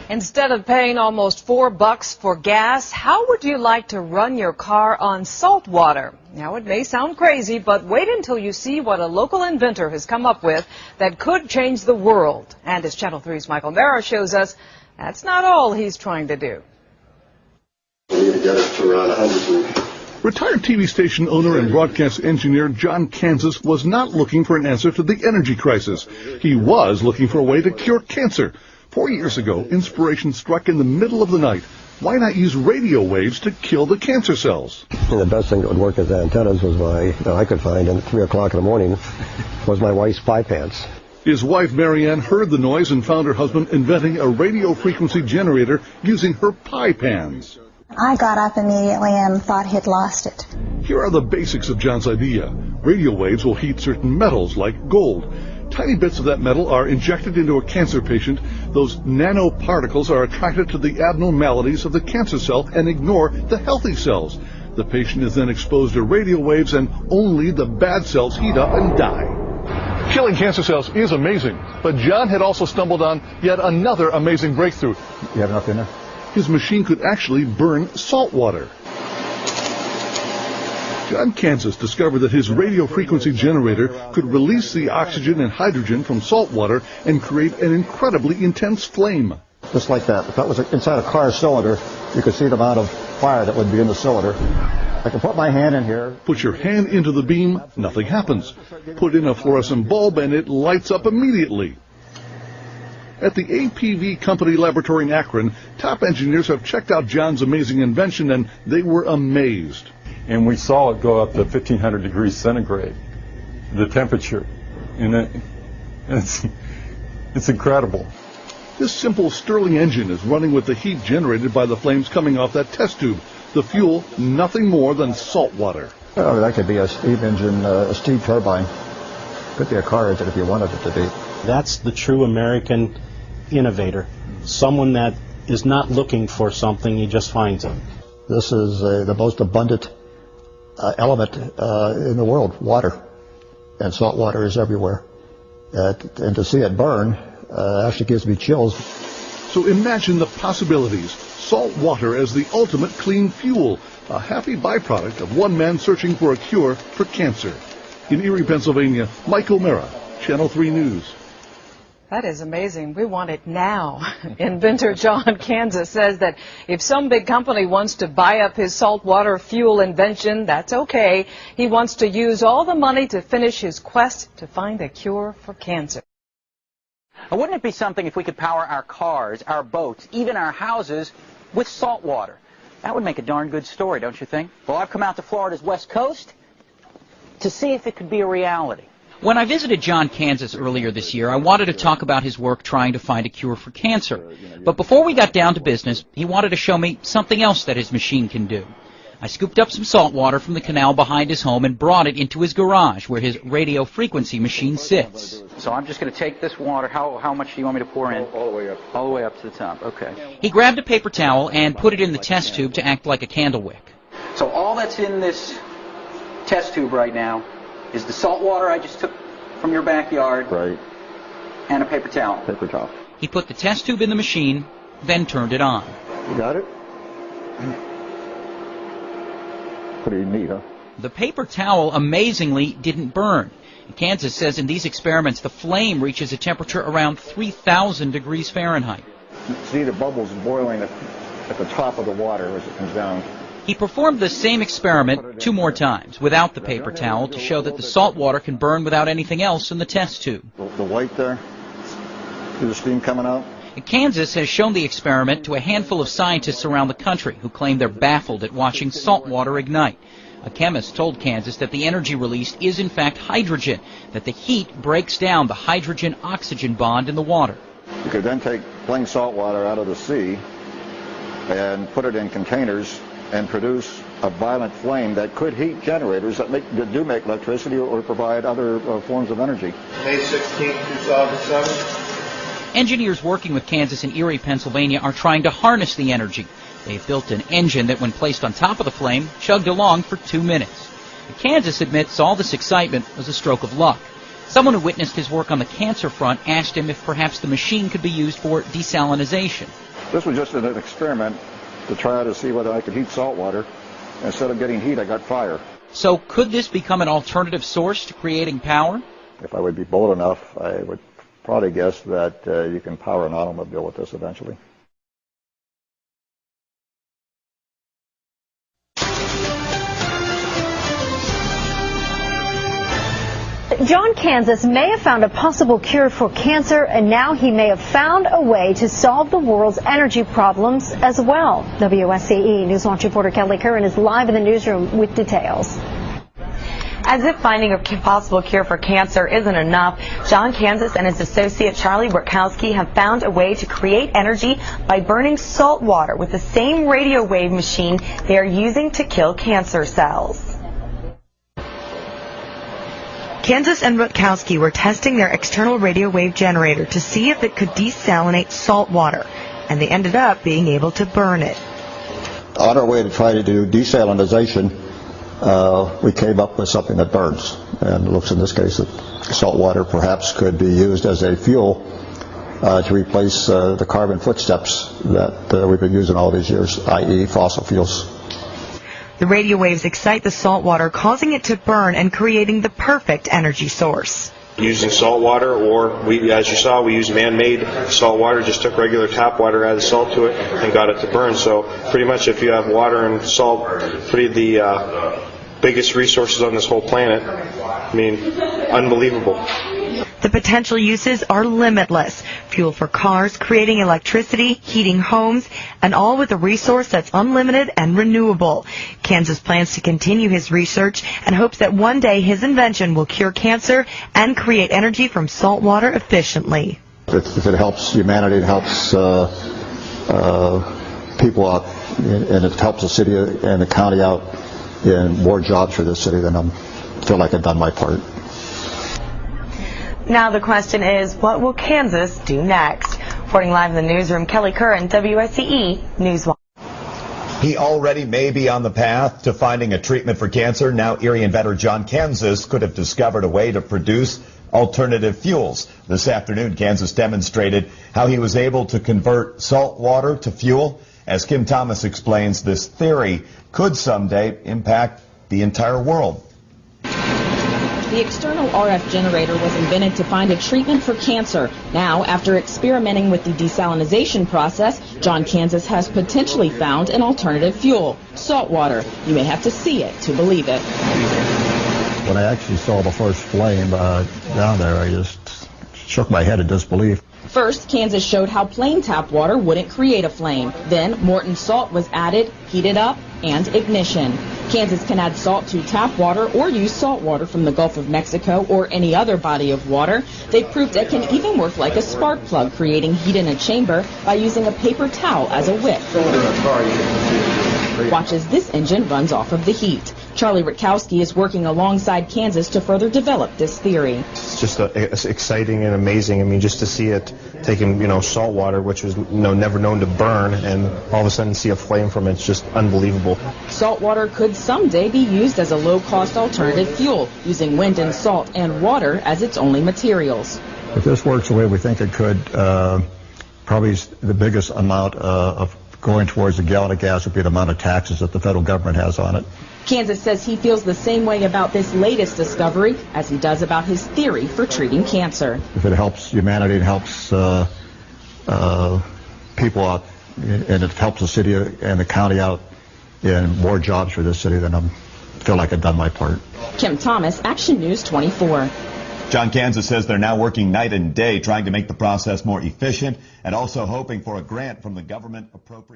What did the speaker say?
Instead of paying almost $4 for gas, how would you like to run your car on salt water? Now, it may sound crazy, but wait until you see what a local inventor has come up with that could change the world. And as Channel 3's Michael Mara shows us, that's not all he's trying to do. We need to get it to around 100. Retired TV station owner and broadcast engineer John Kansas was not looking for an answer to the energy crisis. He was looking for a way to cure cancer. 4 years ago, inspiration struck in the middle of the night. Why not use radio waves to kill the cancer cells? And the best thing that would work as antennas was I could find at 3 o'clock in the morning was my wife's pie pants. His wife Marianne heard the noise and found her husband inventing a radio frequency generator using her pie pans. I got up immediately and thought he'd lost it. Here are the basics of John's idea. Radio waves will heat certain metals like gold. Tiny bits of that metal are injected into a cancer patient. Those nanoparticles are attracted to the abnormalities of the cancer cell and ignore the healthy cells. The patient is then exposed to radio waves and only the bad cells heat up and die. Killing cancer cells is amazing, but John had also stumbled on yet another amazing breakthrough. You have enough in there? His machine could actually burn salt water. John Kansas discovered that his radio frequency generator could release the oxygen and hydrogen from salt water and create an incredibly intense flame. Just like that. If that was inside a car cylinder, you could see the amount of fire that would be in the cylinder. I can put my hand in here. Put your hand into the beam, nothing happens. Put in a fluorescent bulb and it lights up immediately. At the APV Company laboratory in Akron, top engineers have checked out John's amazing invention and they were amazed. And we saw it go up to 1,500 degrees centigrade, the temperature. And it's incredible. This simple Stirling engine is running with the heat generated by the flames coming off that test tube. The fuel, nothing more than salt water. Oh, that could be a steam engine, a steam turbine. Could be a car engine if you wanted it to be. That's the true American innovator. Someone that is not looking for something, he just finds it. This is the most abundant element in the world, water. And salt water is everywhere. And to see it burn actually gives me chills. So imagine the possibilities. Salt water as the ultimate clean fuel, a happy byproduct of one man searching for a cure for cancer. In Erie, Pennsylvania, Michael Mara, Channel 3 News. That is amazing. We want it now. Inventor John Kansas says that if some big company wants to buy up his saltwater fuel invention, that's okay. He wants to use all the money to finish his quest to find a cure for cancer. Wouldn't it be something if we could power our cars, our boats, even our houses with salt water? That would make a darn good story, don't you think? Well, I've come out to Florida's West Coast to see if it could be a reality. When I visited John Kansas earlier this year, I wanted to talk about his work trying to find a cure for cancer. But before we got down to business, he wanted to show me something else that his machine can do. I scooped up some salt water from the canal behind his home and brought it into his garage where his radio frequency machine sits. So I'm just going to take this water. How much do you want me to pour in? All the way up. All the way up to the top. Okay. He grabbed a paper towel and put it in the test tube to act like a candle wick. So all that's in this test tube right now is the salt water I just took from your backyard. Right. And a paper towel. Paper towel. He put the test tube in the machine, then turned it on. You got it? Pretty neat, huh? The paper towel amazingly didn't burn. Kansas says in these experiments the flame reaches a temperature around 3,000 degrees Fahrenheit. See the bubbles boiling at the top of the water as it comes down. He performed the same experiment 2 more times without the paper towel to show that the salt water can burn without anything else in the test tube. The white there, see the steam coming out? Kansas has shown the experiment to a handful of scientists around the country who claim they're baffled at watching salt water ignite. A chemist told Kansas that the energy released is in fact hydrogen, that the heat breaks down the hydrogen-oxygen bond in the water. You could then take plain salt water out of the sea and put it in containers and produce a violent flame that could heat generators that do make electricity or provide other forms of energy. May 16, 2007. Engineers working with Kansas in Erie, Pennsylvania are trying to harness the energy. They've built an engine that, when placed on top of the flame, chugged along for 2 minutes. Kansas admits all this excitement was a stroke of luck. Someone who witnessed his work on the cancer front asked him if perhaps the machine could be used for desalinization. This was just an experiment to try to see whether I could heat salt water. Instead of getting heat, I got fire. So could this become an alternative source to creating power? If I would be bold enough, I would probably guess that you can power an automobile with this eventually. John Kansas may have found a possible cure for cancer, and now he may have found a way to solve the world's energy problems as well. WSCE Newswatch reporter Kelly Curran is live in the newsroom with details. As if finding a possible cure for cancer isn't enough, John Kansas and his associate Charlie Witkowski have found a way to create energy by burning salt water with the same radio wave machine they are using to kill cancer cells. Kansas and Witkowski were testing their external radio wave generator to see if it could desalinate salt water, and they ended up being able to burn it. On our way to try to do desalinization, we came up with something that burns. And it looks in this case that salt water perhaps could be used as a fuel to replace the carbon footsteps that we've been using all these years, i.e. fossil fuels. The radio waves excite the salt water, causing it to burn and creating the perfect energy source. Using salt water, or as you saw, we used man-made salt water, just took regular tap water, added salt to it, and got it to burn. So pretty much if you have water and salt, the biggest resources on this whole planet, I mean, unbelievable. The potential uses are limitless. Fuel for cars, creating electricity, heating homes, and all with a resource that's unlimited and renewable. Kansas plans to continue his research and hopes that one day his invention will cure cancer and create energy from salt water efficiently. If it helps humanity, it helps people out, and it helps the city and the county out in more jobs for this city, then I feel like I've done my part. Now the question is, what will Kansas do next? Reporting live in the newsroom, Kelly Curran, WSCE Newswatch. He already may be on the path to finding a treatment for cancer. Now Erie inventor John Kansas could have discovered a way to produce alternative fuels. This afternoon, Kansas demonstrated how he was able to convert salt water to fuel. As Kim Thomas explains, this theory could someday impact the entire world. The external RF generator was invented to find a treatment for cancer. Now, after experimenting with the desalinization process, John Kansas has potentially found an alternative fuel, salt water. You may have to see it to believe it. When I actually saw the first flame down there, I just shook my head in disbelief. First, Kansas showed how plain tap water wouldn't create a flame. Then, Morton salt was added, heated up, and ignition. Kansas can add salt to tap water or use salt water from the Gulf of Mexico or any other body of water. They've proved it can even work like a spark plug, creating heat in a chamber by using a paper towel as a wick. Watch as this engine runs off of the heat. Charlie Witkowski is working alongside Kansas to further develop this theory. It's just exciting and amazing. I mean, just to see it taking, salt water, which was never known to burn, and all of a sudden see a flame from it. It's just unbelievable. Salt water could someday be used as a low-cost alternative fuel, using wind and salt and water as its only materials. If this works the way we think it could, probably the biggest amount of going towards a gallon of gas would be the amount of taxes that the federal government has on it. Kansas says he feels the same way about this latest discovery as he does about his theory for treating cancer. If it helps humanity, it helps people out, and it helps the city and the county out in more jobs for this city, then I feel like I've done my part. Kim Thomas, Action News 24. John Kansas says they're now working night and day trying to make the process more efficient and also hoping for a grant from the government appropriate.